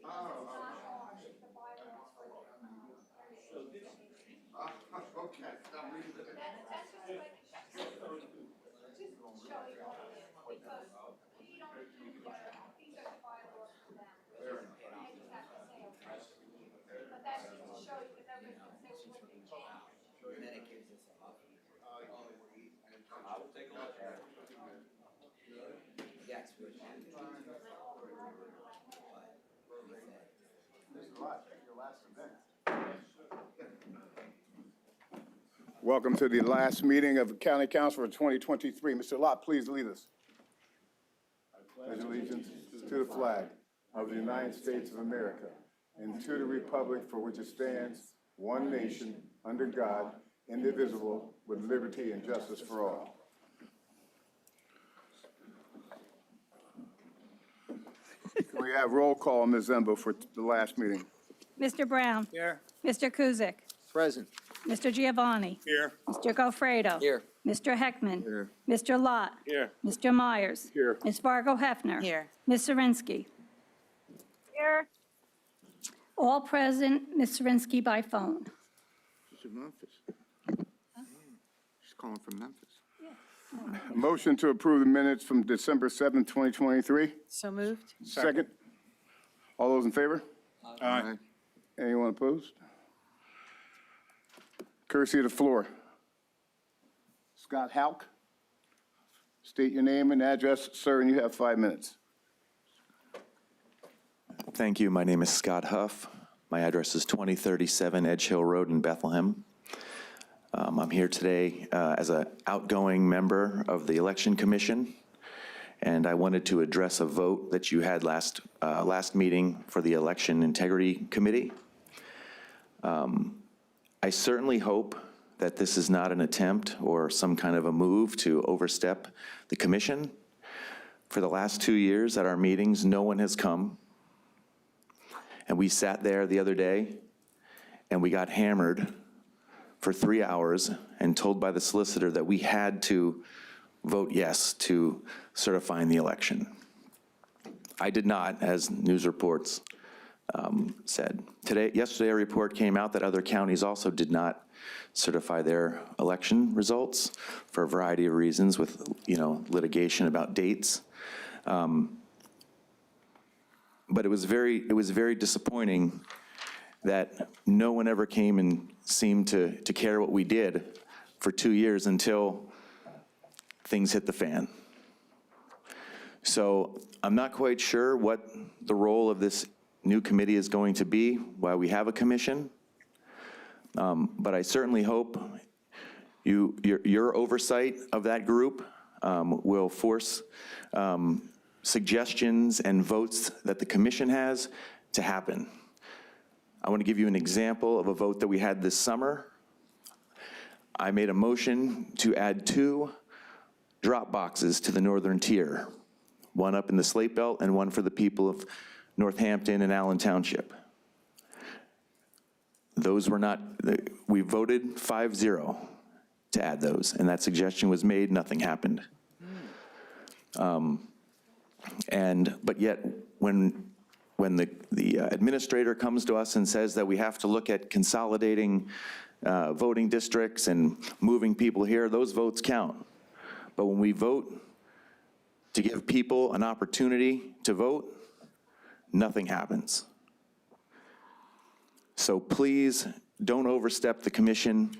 Okay, I'm reading it. That's just like, just show you all of it, because we don't do, these are the bylaws for them. I just have to say, okay. But that's just to show you, because everybody's gonna say, well, what did they change? And then it gives us a buffer. I will take a look at it. Yes, we can. Mr. Lott, your last event. Welcome to the last meeting of the County Council for 2023. Mr. Lott, please lead us. I pledge allegiance to the flag of the United States of America and to the republic for which it stands, one nation, under God, indivisible, with liberty and justice for all. Can we have roll call, Ms. Zembo, for the last meeting? Mr. Brown. Here. Mr. Kuzic. Present. Mr. Giovanni. Here. Mr. Gofredo. Here. Mr. Heckman. Here. Mr. Lott. Here. Mr. Myers. Here. Ms. Fargo Hefner. Here. Ms. Zirinsky. Here. All present, Ms. Zirinsky by phone. She's in Memphis. She's calling from Memphis. Motion to approve the minutes from December 7th, 2023. So moved? Second. All those in favor? Aye. Anyone opposed? Courtesy of the floor. Scott Hauk. State your name and address, sir, and you have 5 minutes. Thank you. My name is Scott Huff. My address is 2037 Edge Hill Road in Bethlehem. I'm here today as an outgoing member of the Election Commission, and I wanted to address a vote that you had last meeting for the Election Integrity Committee. I certainly hope that this is not an attempt or some kind of a move to overstep the commission. For the last 2 years at our meetings, no one has come. And we sat there the other day and we got hammered for 3 hours and told by the solicitor that we had to vote yes to certifying the election. I did not, as news reports said. Yesterday, a report came out that other counties also did not certify their election results for a variety of reasons with, litigation about dates. But it was very disappointing that no one ever came and seemed to care what we did for 2 years until things hit the fan. So I'm not quite sure what the role of this new committee is going to be, why we have a commission. But I certainly hope your oversight of that group will force suggestions and votes that the commission has to happen. I want to give you an example of a vote that we had this summer. I made a motion to add 2 drop boxes to the northern tier, one up in the Slate Belt and one for the people of Northampton and Allen Township. Those were not, we voted 5-0 to add those, and that suggestion was made, nothing happened. But yet, when the administrator comes to us and says that we have to look at consolidating voting districts and moving people here, those votes count. But when we vote to give people an opportunity to vote, nothing happens. So please don't overstep the commission.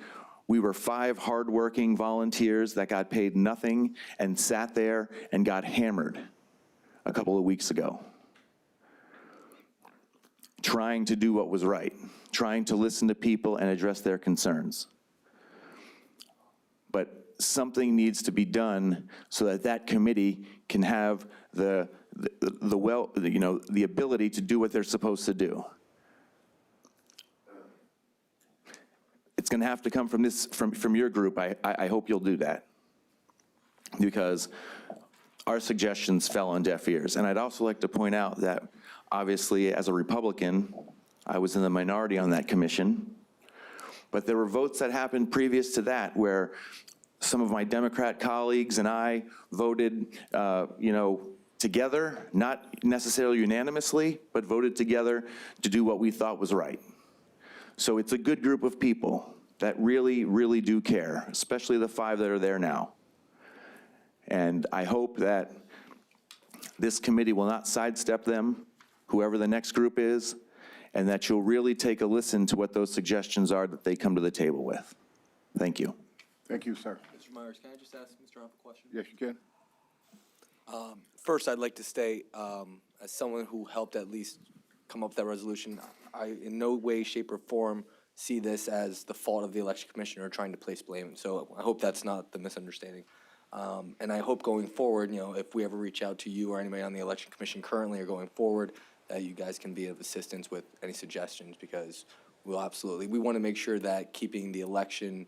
We were 5 hardworking volunteers that got paid nothing and sat there and got hammered a couple of weeks ago, trying to do what was right, trying to listen to people and address their concerns. But something needs to be done so that that committee can have the ability to do what they're supposed to do. It's going to have to come from your group. I hope you'll do that, because our suggestions fell on deaf ears. And I'd also like to point out that, obviously, as a Republican, I was in the minority on that commission. But there were votes that happened previous to that where some of my Democrat colleagues and I voted, together, not necessarily unanimously, but voted together to do what we thought was right. So it's a good group of people that really, really do care, especially the 5 that are there now. And I hope that this committee will not sidestep them, whoever the next group is, and that you'll really take a listen to what those suggestions are that they come to the table with. Thank you. Thank you, sir. Mr. Myers, can I just ask Mr. Huff a question? Yes, you can. First, I'd like to state, as someone who helped at least come up with that resolution, I in no way, shape, or form see this as the fault of the election commissioner trying to place blame. So I hope that's not the misunderstanding. And I hope going forward, you know, if we ever reach out to you or anybody on the election commission currently or going forward, that you guys can be of assistance with any suggestions, because we want to make sure that keeping the elections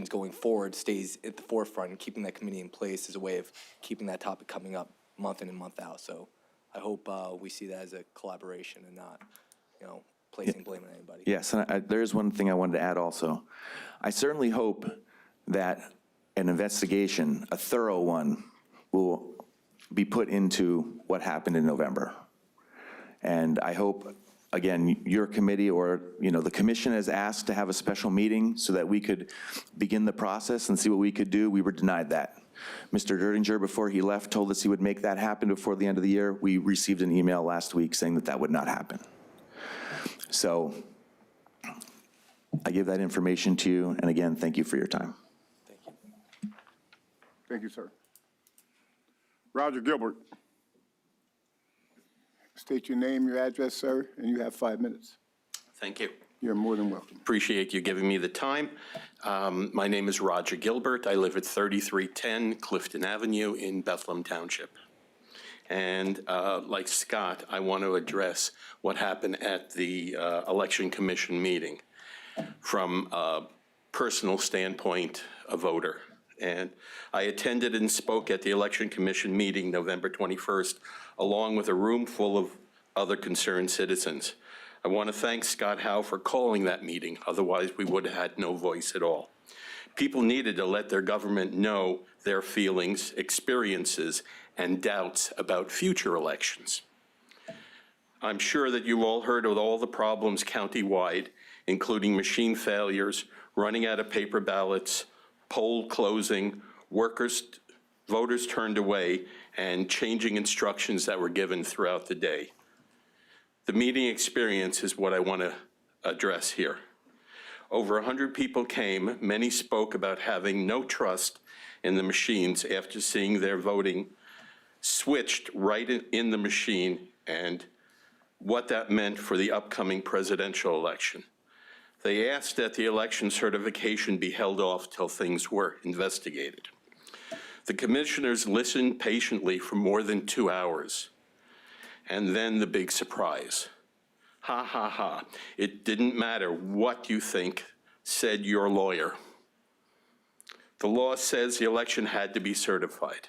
going forward stays at the forefront, and keeping that committee in place is a way of keeping that topic coming up month in and month out. So I hope we see that as a collaboration and not, you know, placing blame on anybody. Yes, and there's one thing I wanted to add also. I certainly hope that an investigation, a thorough one, will be put into what happened in November. And I hope, again, your committee or, you know, the commission has asked to have a special meeting so that we could begin the process and see what we could do. We were denied that. Mr. Derdinger, before he left, told us he would make that happen before the end of the year. We received an email last week saying that that would not happen. So I give that information to you, and again, thank you for your time. Thank you. Thank you, sir. Roger Gilbert. State your name, your address, sir, and you have 5 minutes. Thank you. You're more than welcome. Appreciate you giving me the time. My name is Roger Gilbert. I live at 3310 Clifton Avenue in Bethlehem Township. And like Scott, I want to address what happened at the Election Commission meeting from a personal standpoint, a voter. And I attended and spoke at the Election Commission meeting November 21st, along with a room full of other concerned citizens. I want to thank Scott Howe for calling that meeting, otherwise we would have had no voice at all. People needed to let their government know their feelings, experiences, and doubts about future elections. I'm sure that you've all heard of all the problems countywide, including machine failures, running out of paper ballots, poll closing, voters turned away, and changing instructions that were given throughout the day. The meeting experience is what I want to address here. Over 100 people came. Many spoke about having no trust in the machines after seeing their voting switched right in the machine and what that meant for the upcoming presidential election. They asked that the election certification be held off till things were investigated. The commissioners listened patiently for more than 2 hours. And then the big surprise. Ha, ha, ha. It didn't matter what you think, said your lawyer. The law says the election had to be certified.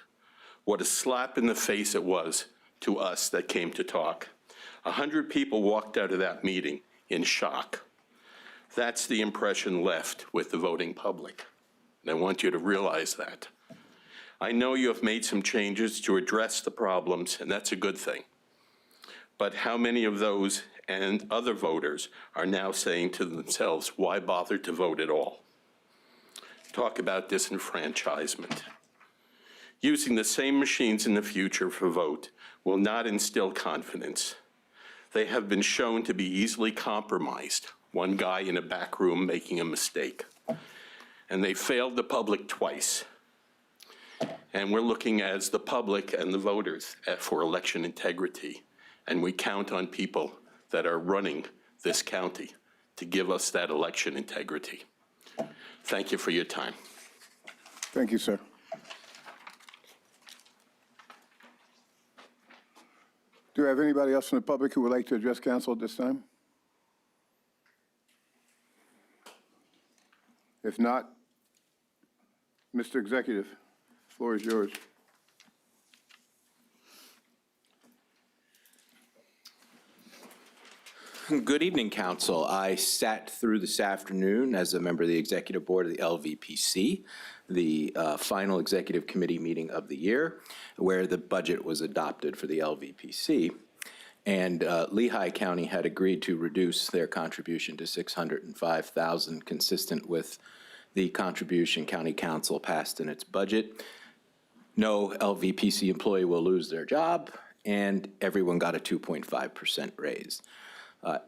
What a slap in the face it was to us that came to talk. 100 people walked out of that meeting in shock. That's the impression left with the voting public. And I want you to realize that. I know you have made some changes to address the problems, and that's a good thing. But how many of those and other voters are now saying to themselves, why bother to vote at all? Talk about disenfranchisement. Using the same machines in the future for vote will not instill confidence. They have been shown to be easily compromised. One guy in a back room making a mistake. And they failed the public twice. And we're looking as the public and the voters for election integrity. And we count on people that are running this county to give us that election integrity. Thank you for your time. Thank you, sir. Do we have anybody else from the public who would like to address council at this time? If not, Mr. Executive, the floor is yours. Good evening, Council. I sat through this afternoon as a member of the Executive Board of the LVPC, the final Executive Committee meeting of the year, where the budget was adopted for the LVPC. And Lehigh County had agreed to reduce their contribution to $605,000, consistent with the contribution County Council passed in its budget. No LVPC employee will lose their job, and everyone got a 2.5% raise.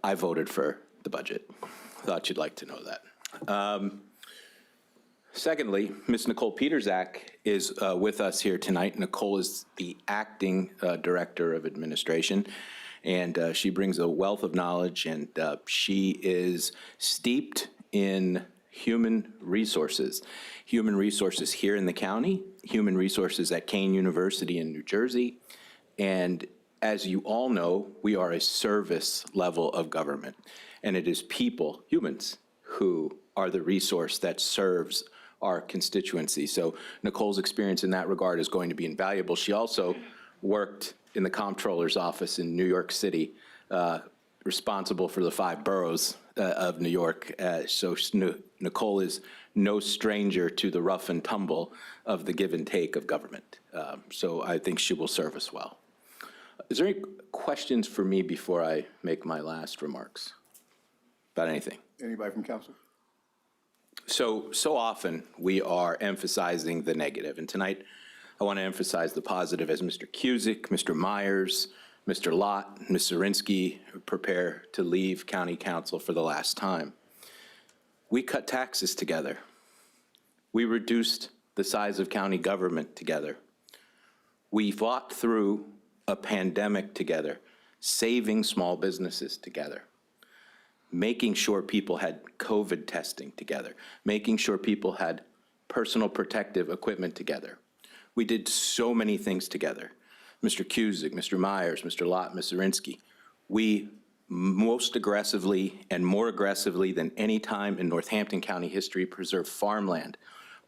I voted for the budget. Thought you'd like to know that. Secondly, Ms. Nicole Peterzak is with us here tonight. Nicole is the acting Director of Administration, and she brings a wealth of knowledge, and she is steeped in human resources here in the county, human resources at Kane University in New Jersey. And as you all know, we are a service level of government, and it is people, humans, who are the resource that serves our constituency. So Nicole's experience in that regard is going to be invaluable. She also worked in the comptroller's office in New York City, responsible for the 5 boroughs of New York. So Nicole is no stranger to the rough and tumble of the give and take of government. So I think she will serve us well. Is there any questions for me before I make my last remarks about anything? Anybody from council? So often we are emphasizing the negative, and tonight I want to emphasize the positive as Mr. Cusick, Mr. Myers, Mr. Lott, Ms. Zirinsky prepare to leave County Council for the last time. We cut taxes together. We reduced the size of county government together. We fought through a pandemic together, saving small businesses together, making sure people had COVID testing together, making sure people had personal protective equipment together. We did so many things together. Mr. Cusick, Mr. Myers, Mr. Lott, Ms. Zirinsky, we most aggressively and more aggressively than any time in Northampton County history preserved farmland,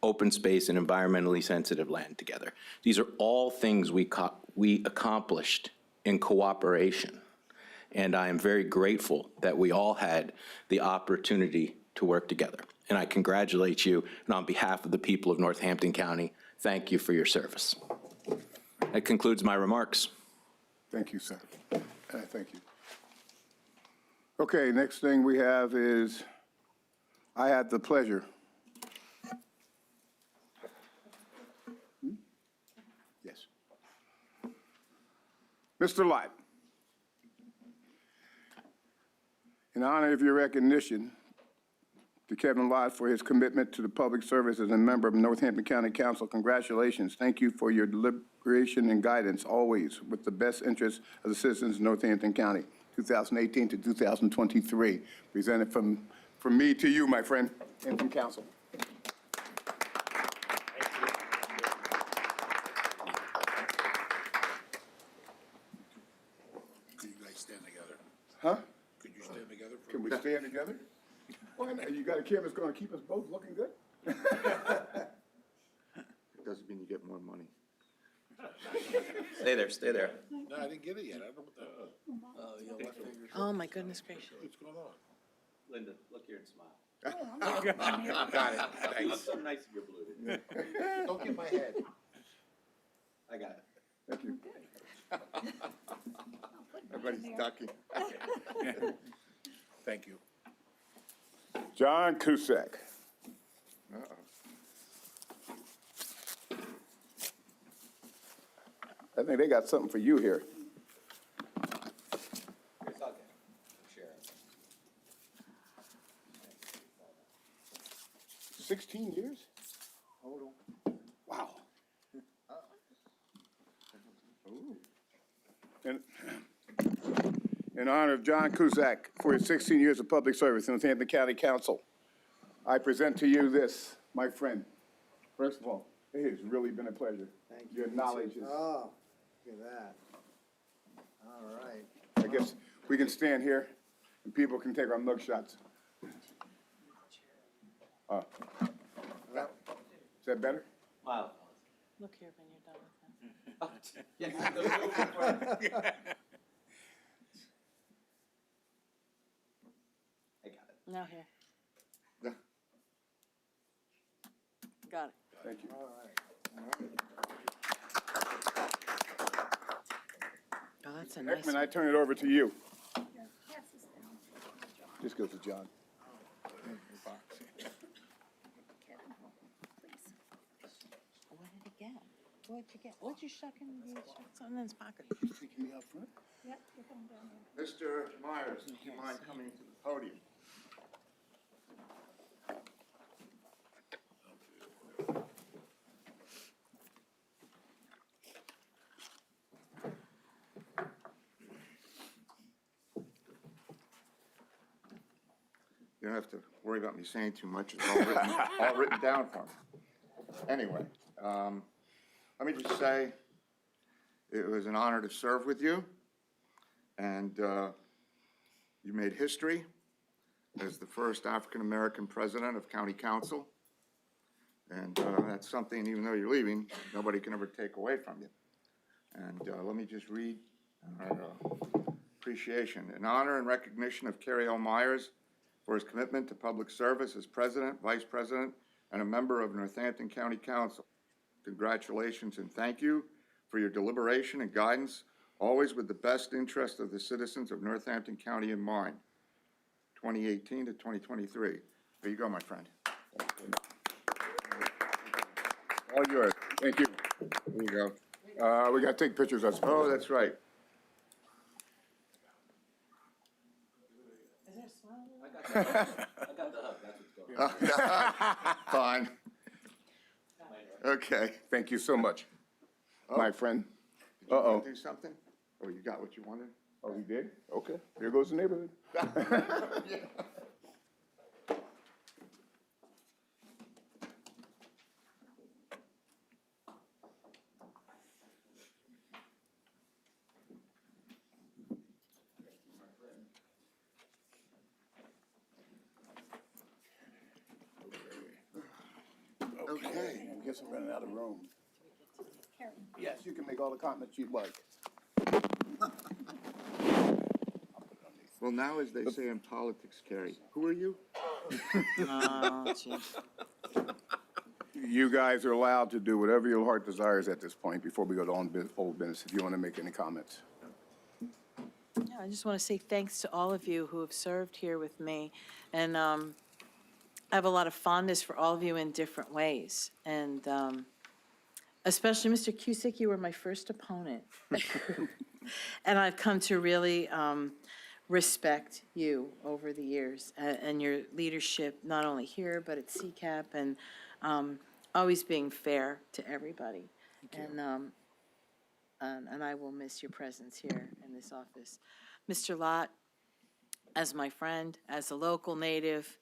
open space, and environmentally sensitive land together. These are all things we accomplished in cooperation. And I am very grateful that we all had the opportunity to work together. And I congratulate you, and on behalf of the people of Northampton County, thank you for your service. That concludes my remarks. Thank you, sir. Thank you. Okay, next thing we have is, I had the pleasure. Yes. Mr. Lott, in honor of your recognition to Kevin Lott for his commitment to the public service as a member of Northampton County Council, congratulations. Thank you for your deliberation and guidance, always with the best interests of the citizens of Northampton County, 2018 to 2023. Presented from me to you, my friend, and from council. Could you guys stand together? Huh? Could you stand together? Can we stand together? Why not? You got a camera that's going to keep us both looking good? It doesn't mean you get more money. Stay there, stay there. No, I didn't get it yet. I don't know what the, Oh, my goodness gracious. what's going on? Linda, look here and smile. Got it, thanks. So nice of your blue. Don't get my head. I got it. Thank you. Everybody's ducking. Thank you. John Cusack. I think they got something for you here. 16 years? Hold on. Wow. In honor of John Cusack for his 16 years of public service in Northampton County Council, I present to you this, my friend. First of all, it has really been a pleasure. Thank you. Your knowledge is, Oh, look at that. All right. I guess we can stand here and people can take our mug shots. Is that better? Wow. Look here when you're done with that. Now here. Yeah. Got it. Thank you. Oh, that's a nice Heckman, one. I turn it over to you. This goes to John. What did he get? What'd you get? What'd you shuck in? You shuck something in his pocket. Taking me up front? Yep, you're going down there. Mr. Myers, do you mind coming to the podium? You don't have to worry about me saying too much. It's all written down for me. Anyway, let me just say, it was an honor to serve with you. And you made history as the first African-American president of county council. And that's something, even though you're leaving, nobody can ever take away from you. And let me just read our appreciation. In honor and recognition of Kerry L. Myers for his commitment to public service as president, vice president, and a member of Northampton County Council. Congratulations and thank you for your deliberation and guidance, always with the best interest of the citizens of Northampton County in mind. 2018 to 2023. There you go, my friend. All yours. Thank you. There you go. We got to take pictures, I Oh, suppose. that's right. Is there a smile? I got the hug, that's what's going on. Fine. Okay. Thank you so much, my friend. Did you Uh-oh. want to do something? Oh, you got what you wanted? Oh, we did? Okay. There goes the neighborhood. Yeah. Okay. I guess I'm running out of room. Yes, you can make all the comments you'd like. Well, now, as they say in politics, Kerry, who are you? Oh, gee. You guys are allowed to do whatever your heart desires at this point before we go to old business, if you want to make any comments. Yeah, I just want to say thanks to all of you who have served here with me. And I have a lot of fondness for all of you in different ways. And especially Mr. Cusick, you were my first opponent. And I've come to really respect you over the years and your leadership, not only here, but at CCAP, and always being fair to everybody. And I will miss your presence here in this office. Mr. Lott, as my friend, as a local native,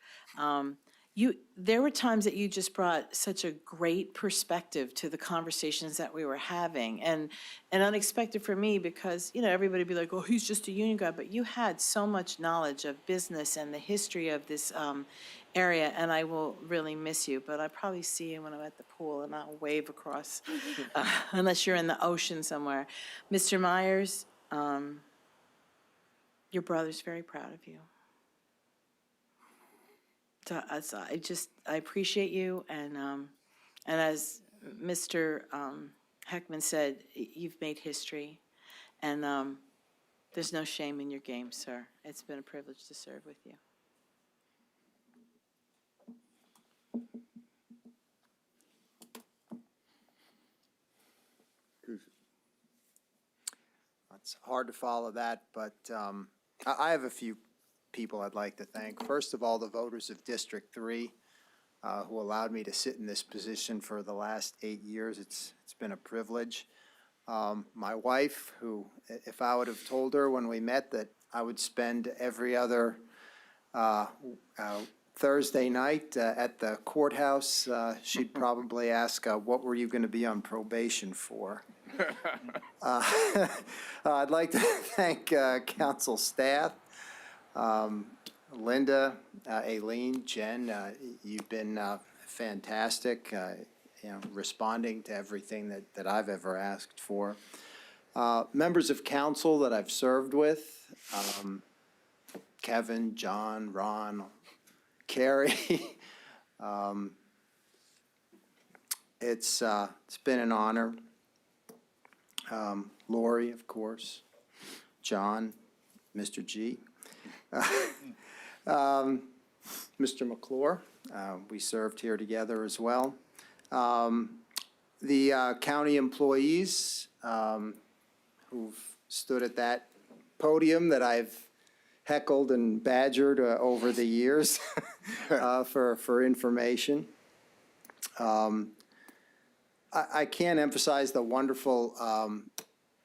there were times that you just brought such a great perspective to the conversations that we were having, and unexpected for me because, everybody would be like, oh, he's just a union guy, but you had so much knowledge of business and the history of this area, and I will really miss you, but I probably see you when I'm at the pool, and I'll wave across, unless you're in the ocean somewhere. Mr. Myers, your brother's very proud of you. So I appreciate you, and as Mr. Heckman said, you've made history, and there's no shame in your game, sir. It's been a privilege to serve with you. It's hard to follow that, but I have a few people I'd like to thank. First of all, the voters of District 3 who allowed me to sit in this position for the last 8 years. It's been a privilege. My wife, who, if I would have told her when we met that I would spend every other Thursday night at the courthouse, she'd probably ask, what were you going to be on probation for? I'd like to thank council staff, Linda, Aileen, Jen, you've been fantastic, responding to everything that I've ever asked for. Members of council that I've served with, Kevin, John, Ron, Carrie, it's been an honor. Lori, of course, John, Mr. G. Mr. McClure, we served here together as well. The county employees who've stood at that podium that I've heckled and badgered over the years for information. I can't emphasize the wonderful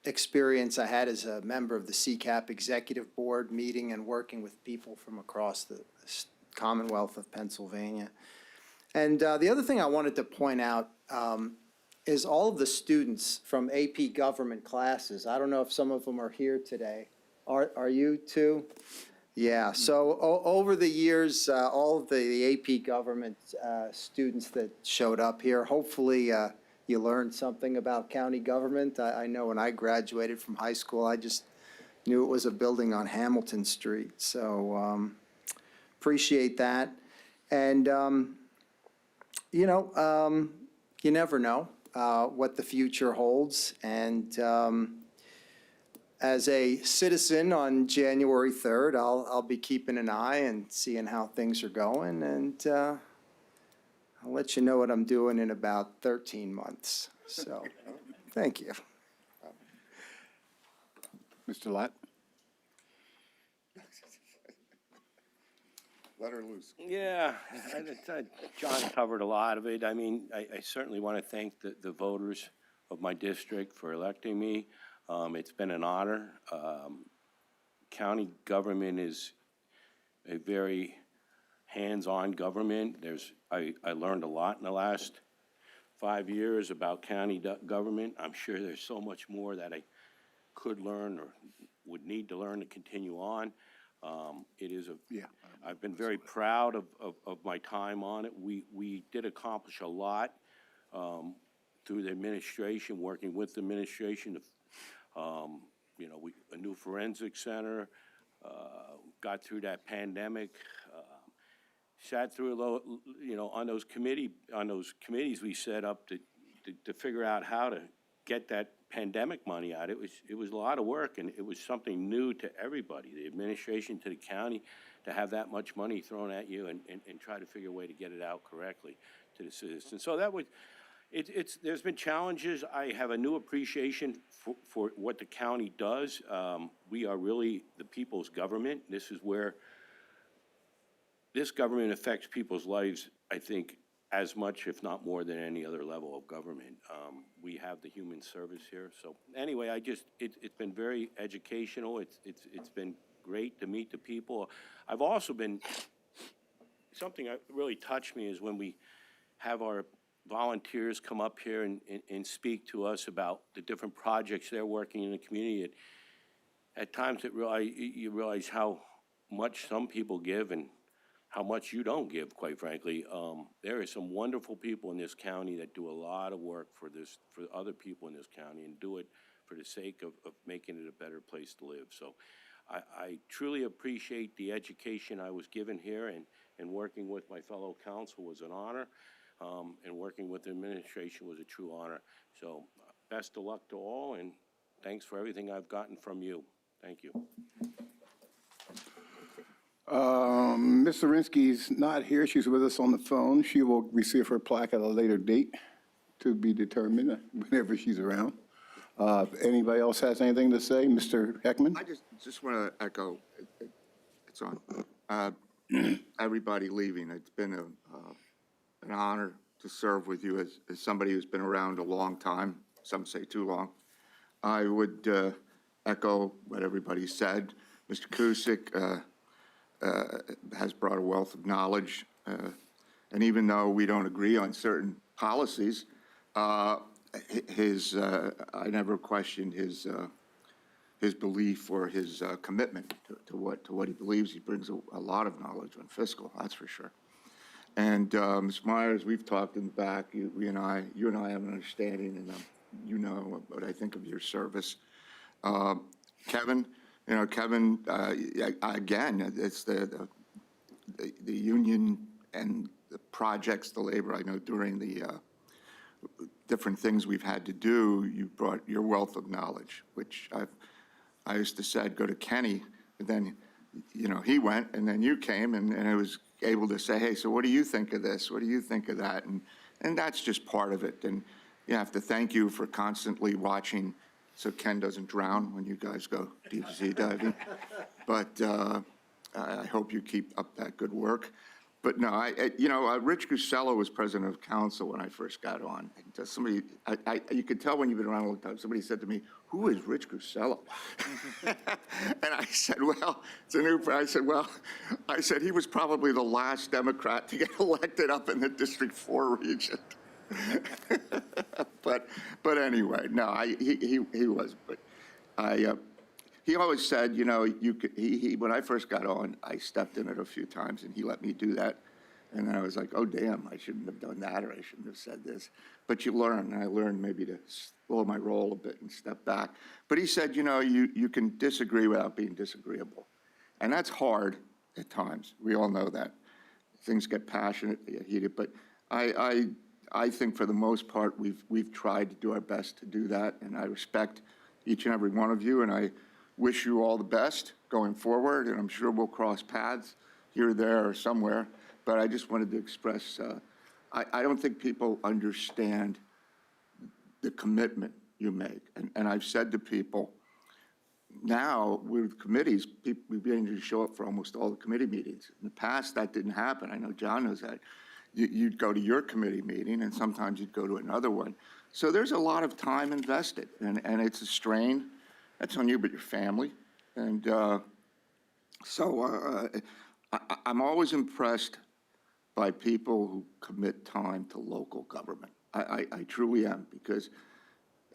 experience I had as a member of the CCAP Executive Board, meeting and working with people from across the Commonwealth of Pennsylvania. And the other thing I wanted to point out is all of the students from AP government classes. I don't know if some of them are here today. Are you too? Yeah, so over the years, all of the AP government students that showed up here, hopefully you learned something about county government. I know when I graduated from high school, I just knew it was a building on Hamilton Street. So appreciate that. And, you never know what the future holds. And as a citizen on January 3rd, I'll be keeping an eye and seeing how things are going. And I'll let you know what I'm doing in about 13 months. So, thank you. Mr. Lott? Let her loose. Yeah, John covered a lot of it. I mean, I certainly want to thank the voters of my district for electing me. It's been an honor. County government is a very hands-on government. I learned a lot in the last 5 years about county government. I'm sure there's so much more that I could learn or would need to learn to continue on. I've been very proud of my time on it. We did accomplish a lot through the administration, working with the administration. A new forensic center, got through that pandemic, sat through on those committees we set up to figure out how to get that pandemic money out. It was a lot of work, and it was something new to everybody, the administration, to the county, to have that much money thrown at you and try to figure a way to get it out correctly to the citizens. So that was, there's been challenges. I have a new appreciation for what the county does. We are really the people's government. This is where this government affects people's lives, I think, as much, if not more, than any other level of government. We have the human service here. So anyway, it's been very educational. It's been great to meet the people. I've also been, something that really touched me is when we have our volunteers come up here and speak to us about the different projects they're working in the community. At times you realize how much some people give and how much you don't give, quite frankly. There are some wonderful people in this county that do a lot of work for other people in this county and do it for the sake of making it a better place to live. So I truly appreciate the education I was given here, and working with my fellow council was an honor, and working with the administration was a true honor. So best of luck to all, and thanks for everything I've gotten from you. Thank you. Ms. Zirinsky's not here. She's with us on the phone. She will receive her plaque at a later date to be determined whenever she's around. Anybody else has anything to say? Mr. Heckman? I just want to echo, it's on, everybody leaving. It's been an honor to serve with you as somebody who's been around a long time. Some say too long. I would echo what everybody said. Mr. Cusick has brought a wealth of knowledge, and even though we don't agree on certain policies, I never questioned his belief or his commitment to what he believes. He brings a lot of knowledge on fiscal, that's for sure. And Ms. Myers, we've talked in the back. You and I have an understanding, and you know what I think of your service. Kevin, again, it's the union and the projects, the labor, I know during the different things we've had to do, you brought your wealth of knowledge, which I used to say I'd go to Kenny, and then, you know, he went, and then you came, and I was able to say, hey, so what do you think of this? What do you think of that? And that's just part of it. And you have to thank you for constantly watching so Ken doesn't drown when you guys go deep sea diving. But I hope you keep up that good work. But no, you know, Rich Gusello was president of council when I first got on. And just somebody, you could tell when you've been around a long time, somebody said to me, who is Rich Gusello? And I said, well, it's a new, I said, he was probably the last Democrat to get elected up in the District 4 region. But anyway, no, he was, but he always said, you know, when I first got on, I stepped in it a few times and he let me do that. And I was like, oh, damn, I shouldn't have done that, or I shouldn't have said this. But you learn, and I learned maybe to slow my roll a bit and step back. But he said, you know, you can disagree without being disagreeable. And that's hard at times. We all know that. Things get passionate, they get heated. But I think for the most part, we've tried to do our best to do that. And I respect each and every one of you, and I wish you all the best going forward. And I'm sure we'll cross paths here, there, or somewhere. But I just wanted to express, I don't think people understand the commitment you make. And I've said to people, now with committees, we're beginning to show up for almost all the committee meetings. In the past, that didn't happen. I know John knows that. You'd go to your committee meeting, and sometimes you'd go to another one. So there's a lot of time invested, and it's a strain. That's on you, but your family. And I'm always impressed by people who commit time to local government. I truly am, because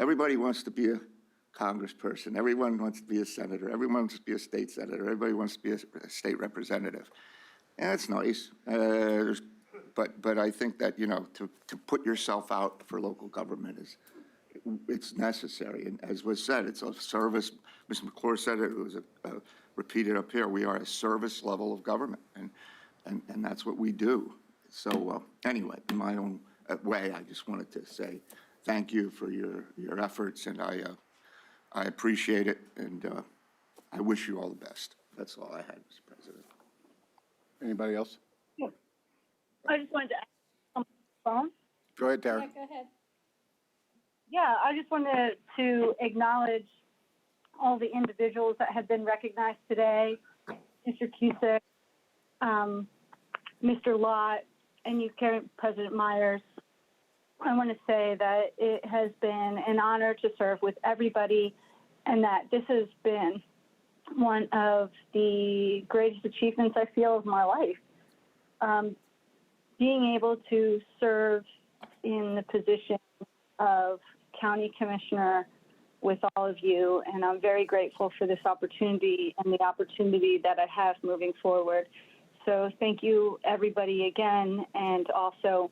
everybody wants to be a congressperson. Everyone wants to be a senator. Everyone wants to be a state senator. Everybody wants to be a state representative. And that's nice. But I think that, you know, to put yourself out for local government it's necessary. And as was said, it's a service. Mr. McClure said it was repeated up here. We are a service level of government, and that's what we do. So anyway, in my own way, I just wanted to say thank you for your efforts, and I appreciate it, and I wish you all the best. That's all I had, Mr. President. Anybody else? I just wanted to ask on the phone. Go ahead, Tara. Yeah, go ahead. Yeah, I just wanted to acknowledge all the individuals that have been recognized today, Mr. Cusick, Mr. Lott, and you, President Myers. I want to say that it has been an honor to serve with everybody, and that this has been one of the greatest achievements I feel of my life. Being able to serve in the position of county commissioner with all of you, and I'm very grateful for this opportunity and the opportunity that I have moving forward. So thank you, everybody, again, and also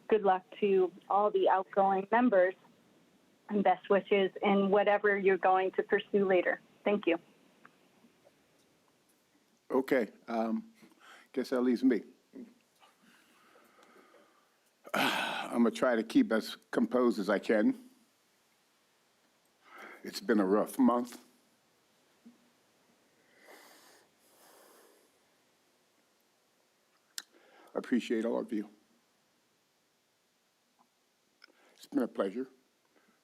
good luck to all the outgoing members, and best wishes in whatever you're going to pursue later. Thank you. Okay, guess that leaves me. I'm gonna try to keep as composed as I can. It's been a rough month. I appreciate all of you. It's been a pleasure.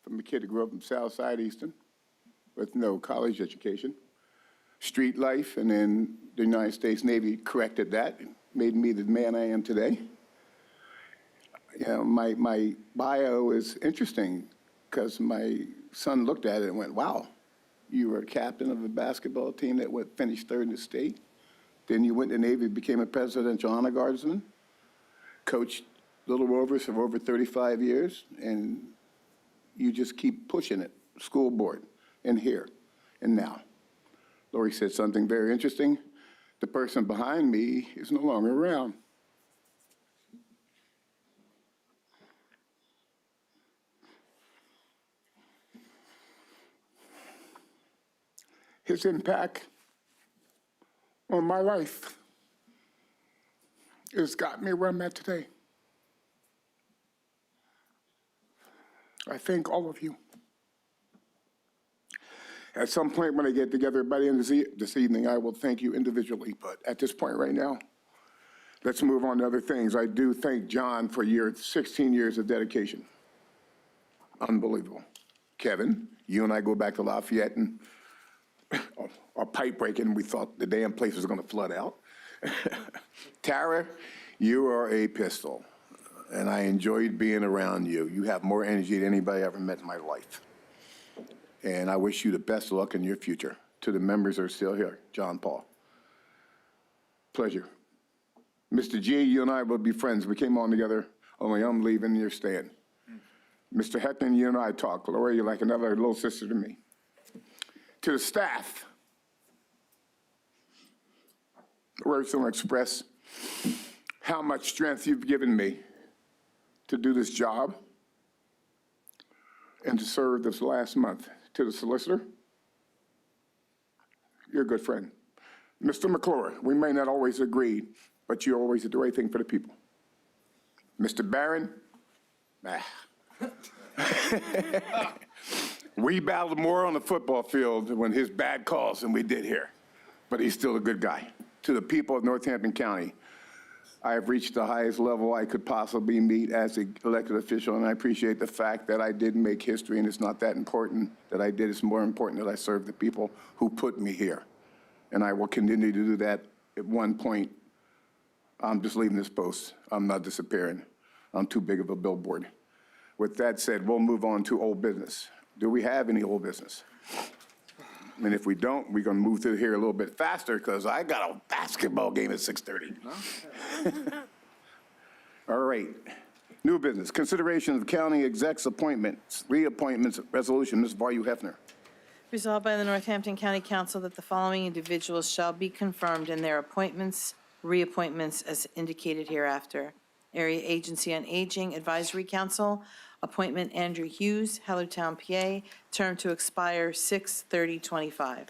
From a kid who grew up in Southside Easton with no college education, street life, and then the United States Navy corrected that and made me the man I am today. You know, my bio is interesting because my son looked at it and went, wow, you were a captain of a basketball team that finished third in the state. Then you went to the Navy, became a presidential honor guardsman, coached Little Rovers for over 35 years, and you just keep pushing it, school board, and here, and now. Lori said something very interesting. The person behind me is no longer around. His impact on my life It's got me where I'm at today. I thank all of you. At some point when I get together by the end of this evening, I will thank you individually, but at this point right now, let's move on to other things. I do thank John for 16 years of dedication. Unbelievable. Kevin, you and I go back to Lafayette and our pipe breaking, we thought the damn place was gonna flood out. Tara, you are a pistol, and I enjoyed being around you. You have more energy than anybody I ever met in my life. And I wish you the best of luck in your future. To the members who are still here, John Paul. Pleasure. Mr. G, you and I will be friends. We came on together, only I'm leaving, you're staying. Mr. Heckman, you and I talk. Laura, you're like another little sister to me. To the staff, words don't express how much strength you've given me to do this job and to serve this last month. To the solicitor, you're a good friend. Mr. McClure, we may not always agree, but you always did the right thing for the people. Mr. Barron, we battled more on the football field when his bad calls than we did here, but he's still a good guy. To the people of Northampton County, I have reached the highest level I could possibly meet as an elected official, and I appreciate the fact that I did make history, and it's not that important that I did. It's more important that I serve the people who put me here. And I will continue to do that. At one point, I'm just leaving this post. I'm not disappearing. I'm too big of a billboard. With that said, we'll move on to old business. Do we have any old business? And if we don't, we're going to move through here a little bit faster because I got a basketball game at 6:30. All right. New business. Consideration of county execs appointments, reappointments, resolution. Ms. Varyu Hefner. Resolved by the Northampton County Council that the following individuals shall be confirmed in their appointments, reappointments as indicated hereafter. Area Agency on Aging Advisory Council, appointment Andrew Hughes, Hellertown, PA, term to expire 6/30/25.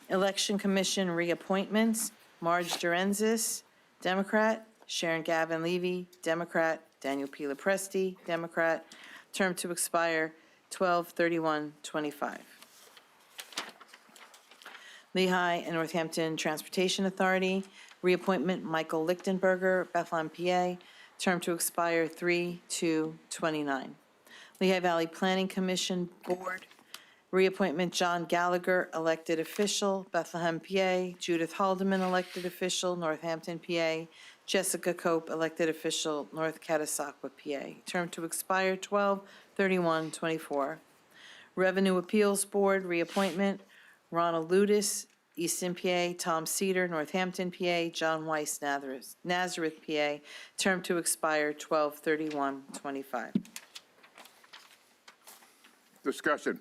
Election Commission reappointments, Marge Durenzis, Democrat, Sharon Gavin Levy, Democrat, Daniel P. Lepresti, Democrat, term to expire 12/31/25. Lehigh and Northampton Transportation Authority, reappointment Michael Lichtenberger, Bethlehem, PA, term to expire 3/2/29. Lehigh Valley Planning Commission Board, reappointment John Gallagher, elected official, Bethlehem, PA, Judith Haldeman, elected official, Northampton, PA, Jessica Cope, elected official, North Catasauqua, PA, term to expire 12/31/24. Revenue Appeals Board, reappointment Ronald Ludis, Easton, PA, Tom Cedar, Northampton, PA, John Weiss, Nazareth, PA, term to expire 12/31/25. Discussion.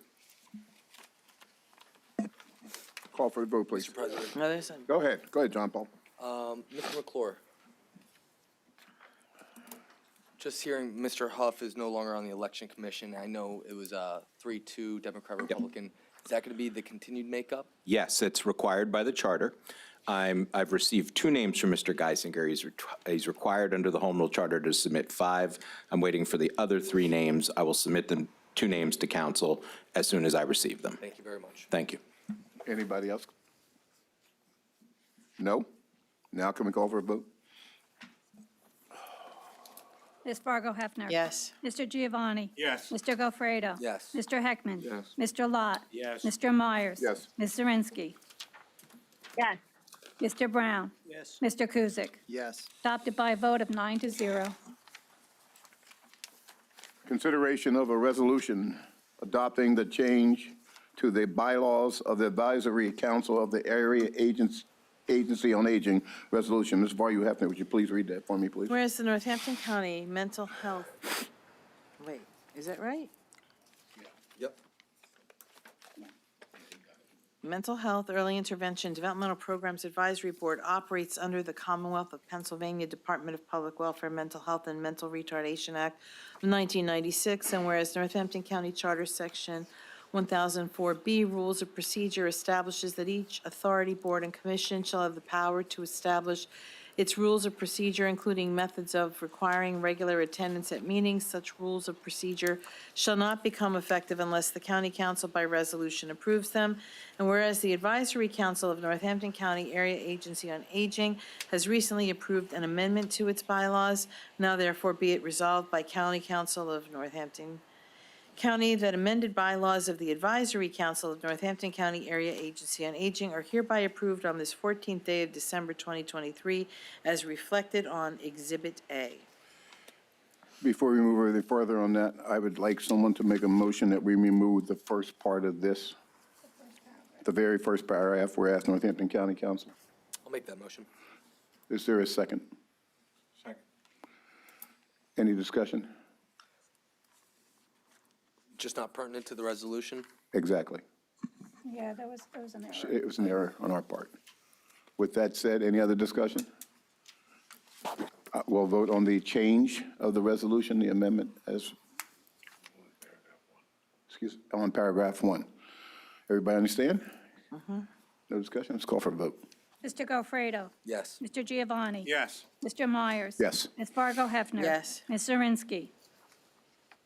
Call for the vote, please. Mr. President. No, there's a- Go ahead, John Paul. Mr. McClure. Just hearing Mr. Huff is no longer on the Election Commission. I know it was 3-2 Democrat Republican. Is that going to be the continued makeup? Yes, it's required by the charter. I've received 2 names from Mr. Geisinger. He's required under the Home Rule Charter to submit 5. I'm waiting for the other 3 names. I will submit them 2 names to council as soon as I receive them. Thank you very much. Thank you. Anybody else? No? Now can we call for a vote? Ms. Fargo Hefner. Yes. Mr. Giovanni. Yes. Mr. Gofredo. Yes. Mr. Heckman. Yes. Mr. Lott. Yes. Mr. Myers. Yes. Ms. Zirinsky. Yes. Mr. Brown. Yes. Mr. Kuzic. Yes. Adopted by a vote of 9-0. Consideration of a resolution adopting the change to the bylaws of the Advisory Council of the Area Agency on Aging Resolution. Ms. Varyu Hefner, would you please read that for me, please? Whereas the Northampton County Mental Health, wait, is that right? Yep. Mental Health Early Intervention Developmental Programs Advisory Board operates under the Commonwealth of Pennsylvania Department of Public Welfare, Mental Health, and Mental Retardation Act of 1996, and whereas Northampton County Charter Section 1004B Rules of Procedure establishes that each authority, board, and commission shall have the power to establish its rules of procedure, including methods of requiring regular attendance at meetings. Such rules of procedure shall not become effective unless the county council by resolution approves them. And whereas the Advisory Council of Northampton County Area Agency on Aging has recently approved an amendment to its bylaws, now therefore be it resolved by County Council of Northampton County that amended bylaws of the Advisory Council of Northampton County Area Agency on Aging are hereby approved on this 14th day of December 2023 as reflected on Exhibit A. Before we move any further on that, I would like someone to make a motion that we remove the first part of this, the very first paragraph, whereas Northampton County Council. I'll make that motion. Is there a second? Second. Any discussion? Just not pertinent to the resolution? Exactly. Yeah, there was an error. It was an error on our part. With that said, any other discussion? We'll vote on the change of the resolution, the amendment as, on paragraph 1. Everybody understand? No discussion? Let's call for a vote. Mr. Gofredo? Yes. Mr. Giovanni? Yes. Mr. Myers? Yes. Ms. Fargo Hefner? Yes. Ms. Zirinsky?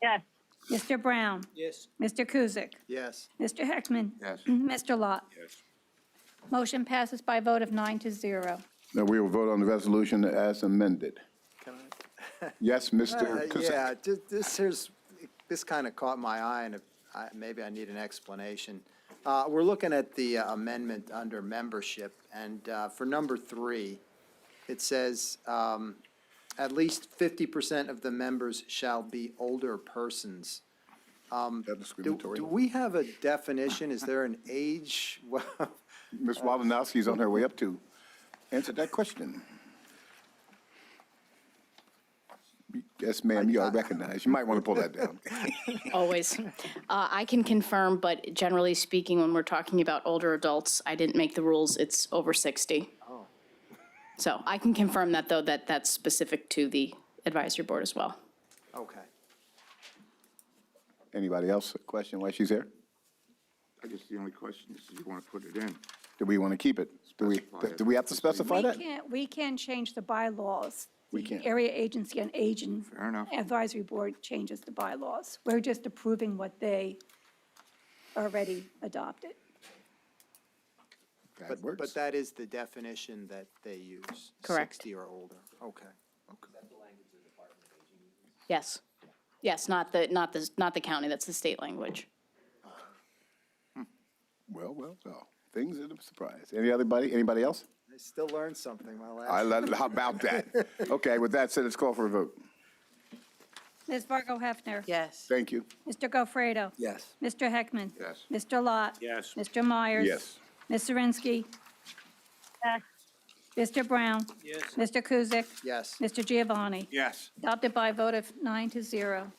Yes. Mr. Brown? Yes. Mr. Kuzic? Yes. Mr. Heckman? Yes. Mr. Lot? Yes. Motion passes by a vote of 9-0. Now we will vote on the resolution as amended. Can I? Yes, Mr. Kuzic? Yeah, this kind of caught my eye, and maybe I need an explanation. We're looking at the amendment under membership, and for number 3, it says, at least 50% of the members shall be older persons. That's discriminatory. Do we have a definition? Is there an age? Ms. Walanowski's on her way up to answer that question. Yes, ma'am, you are recognized. You might want to pull that down. Always. I can confirm, but generally speaking, when we're talking about older adults, I didn't make the rules, it's over 60. Oh. So I can confirm that, though, that that's specific to the advisory board as well. Okay. Anybody else, a question while she's here? I guess the only question is, do you want to put it in? Do we want to keep it? Specify it. Do we have to specify that? We can change the bylaws. We The can. Area Agency on Aging Fair enough. Advisory Board changes the bylaws. We're just approving what they already adopted. That But works. that is the definition that they use? Correct. 60 or older, okay. Yes. Yes, not the county, that's the state language. Well. Things that are surprise. Anybody else? I still learned something my last. How about that? Okay, with that said, let's call for a vote. Ms. Fargo Hefner? Yes. Thank you. Mr. Gofredo? Yes. Mr. Heckman? Yes. Mr. Lot? Yes. Mr. Myers? Yes. Ms. Zirinsky? Yes. Mr. Brown? Yes. Mr. Kuzic? Yes. Mr. Giovanni? Yes. Adopted by a vote of 9-0.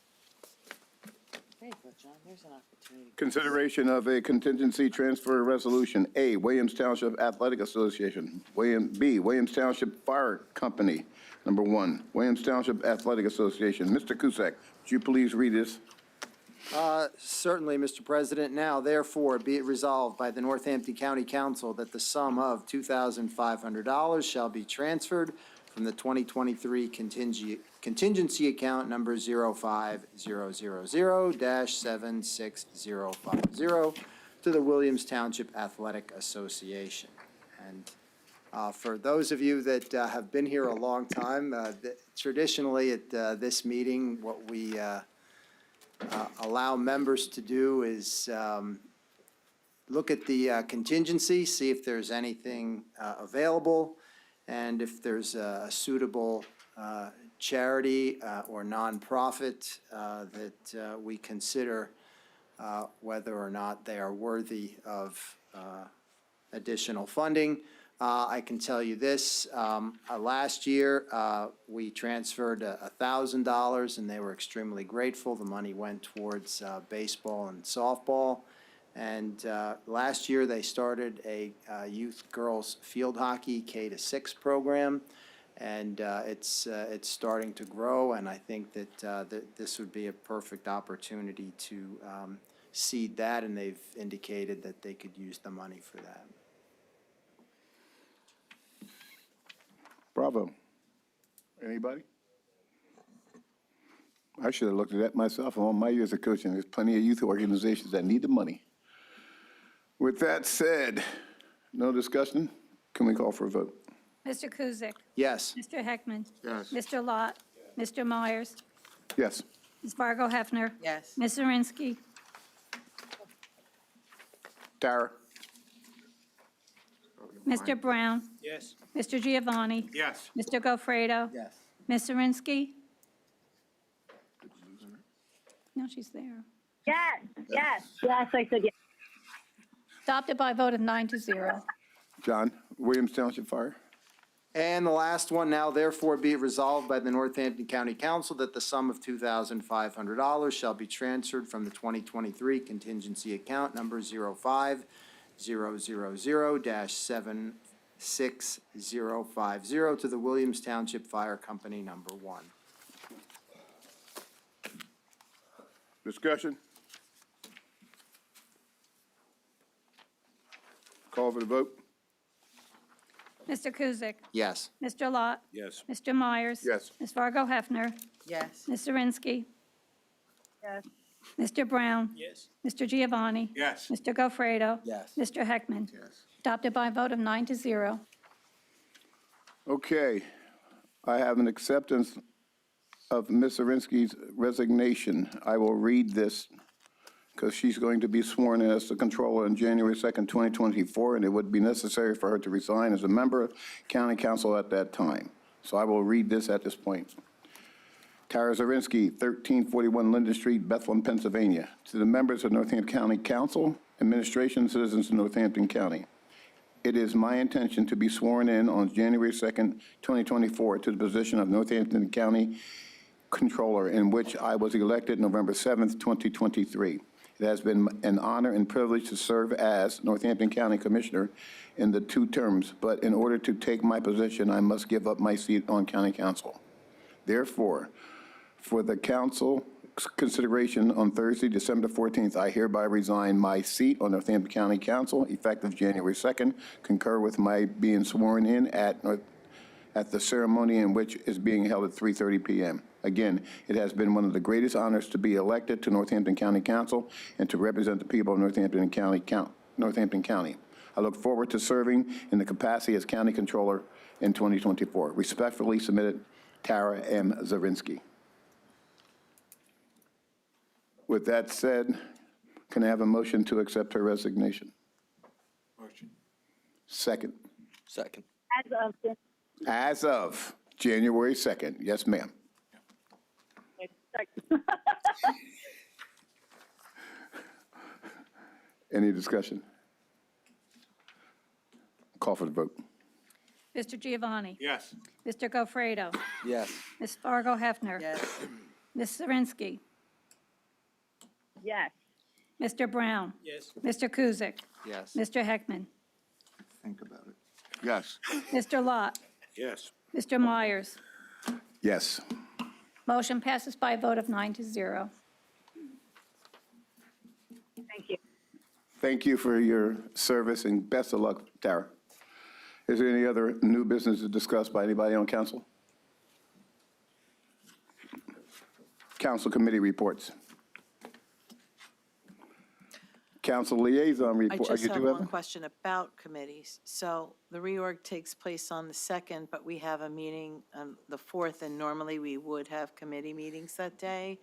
Very good, John. There's an opportunity. Consideration of a contingency transfer resolution. A, Williams Township Athletic Association. B, Williams Township Fire Company. Number 1, Williams Township Athletic Association. Mr. Kuzic, would you please read this? Certainly, Mr. President. Now, therefore, be it resolved by the Northampton County Council that the sum of $2,500 shall be transferred from the 2023 contingency account number 05000-76050 to the Williams Township Athletic Association. And for those of you that have been here a long time, traditionally at this meeting, what we allow members to do is look at the contingency, see if there's anything available, and if there's a suitable charity or nonprofit that we consider whether or not they are worthy of additional funding. I can tell you this, last year, we transferred $1,000, and they were extremely grateful. The money went towards baseball and softball. And last year, they started a youth girls field hockey K-6 program, and it's starting to grow, and I think that this would be a perfect opportunity to seed that, and they've indicated that they could use the money for that. Bravo. Anybody? I should have looked at that myself in all my years of coaching. There's plenty of youth organizations that need the money. With that said, no discussion. Can we call for a vote? Mr. Kuzic? Yes. Mr. Heckman? Yes. Mr. Lot? Mr. Myers? Yes. Ms. Fargo Hefner? Yes. Ms. Zirinsky? Tara? Mr. Brown? Yes. Mr. Giovanni? Yes. Mr. Gofredo? Yes. Ms. Zirinsky? No, she's there. Yes, yes. Yes, I said yes. Adopted by a vote of 9-0. John? Williams Township Fire? And the last one, now therefore be it resolved by the Northampton County Council that the sum of $2,500 shall be transferred from the 2023 contingency account number 05000-76050 to the Williams Township Fire Company number 1. Discussion? Call for the vote? Mr. Kuzic? Yes. Mr. Lot? Yes. Mr. Myers? Yes. Ms. Fargo Hefner? Yes. Ms. Zirinsky? Yes. Mr. Brown? Yes. Mr. Giovanni? Yes. Mr. Gofredo? Yes. Mr. Heckman? Yes. Adopted by a vote of 9-0. Okay. I have an acceptance of Ms. Zirinsky's resignation. I will read this because she's going to be sworn in as the controller on January 2nd, 2024, and it would be necessary for her to resign as a member of county council at that time. So I will read this at this point. Tara Zirinsky, 1341 Linda Street, Bethlehem, Pennsylvania. To the members of Northampton County Council, administration, citizens of Northampton County. It is my intention to be sworn in on January 2nd, 2024 to the position of Northampton County Controller, in which I was elected November 7th, 2023. It has been an honor and privilege to serve as Northampton County Commissioner in the 2 terms, but in order to take my position, I must give up my seat on County Council. Therefore, for the council consideration on Thursday, December 14th, I hereby resign my seat on Northampton County Council effective January 2nd, concur with my being sworn in at the ceremony in which is being held at 3:30 p.m. Again, it has been one of the greatest honors to be elected to Northampton County Council and to represent the people of Northampton County. I look forward to serving in the capacity as County Controller in 2024. Respectfully submitted, Tara M. Zirinsky. With that said, can I have a motion to accept her resignation? Motion. Second. Second. As of January 2nd. Yes, ma'am. Any discussion? Call for the vote. Mr. Giovanni? Yes. Mr. Gofredo? Yes. Ms. Fargo Hefner? Yes. Ms. Zirinsky? Yes. Mr. Brown? Yes. Mr. Kuzic? Yes. Mr. Heckman? Think about it. Yes. Mr. Lot? Yes. Mr. Myers? Yes. Motion passes by a vote of 9-0. Thank you. Thank you for your service and best of luck, Tara. Is there any other new business to discuss by anybody on council? Council committee reports. Council liaison I report. just You have do one question about committees. So the reorg takes place on the 2nd, but we have a meeting on the 4th, and normally we would have committee meetings that day.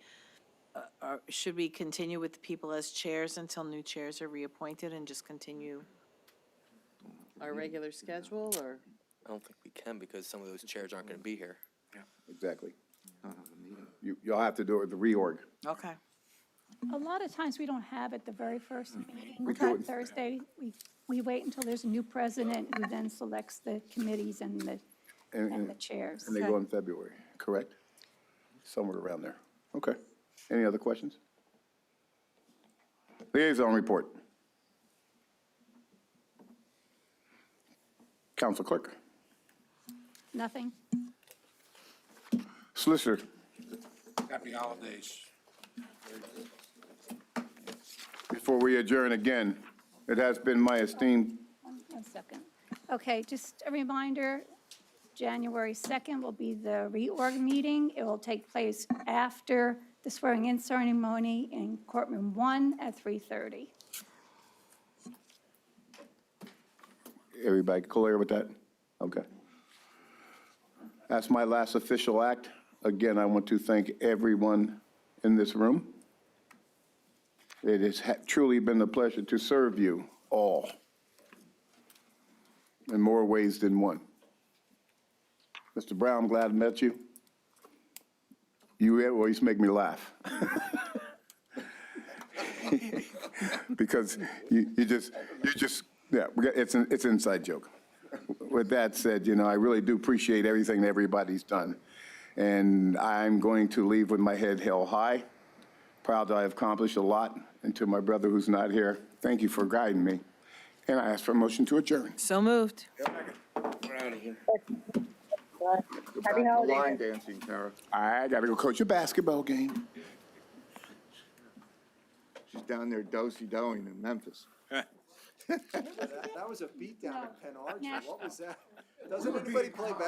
Should we continue with the people as chairs until new chairs are reappointed and just continue our regular schedule, or? I don't think we can because some of those chairs aren't going to be here. Exactly. You'll have to do it with the reorg. Okay. A lot of times, we don't have it the very first meeting. We do it. Thursday, we wait until there's a new president who then selects the committees and the chairs. And they go in February, correct? Somewhere around there. Okay. Any other questions? Liaison report. Council clerk. Nothing? Solicitor. Happy holidays. Before we adjourn again, it has been my esteemed, One second. Okay, just a reminder, January 2nd will be the reorg meeting. It will take place after the swearing-in ceremony in courtroom 1 at 3:30. Everybody clear with that? Okay. That's my last official act. Again, I want to thank everyone in this room. It has truly been a pleasure to serve you all in more ways than one. Mr. Brown, I'm glad I met you. You always make me laugh. Because you just, yeah, it's an inside joke. With that said, I really do appreciate everything that everybody's done. And I'm going to leave with my head held high, proud that I've accomplished a lot. And to my brother who's not here, thank you for guiding me. And I ask for a motion to adjourn. So moved. We're out of here. Go back to line dancing, Tara. I got to go coach a basketball game. She's down there do-si-doing in Memphis. That was a beatdown at Penn Arch. What was that? Doesn't anybody play basketball?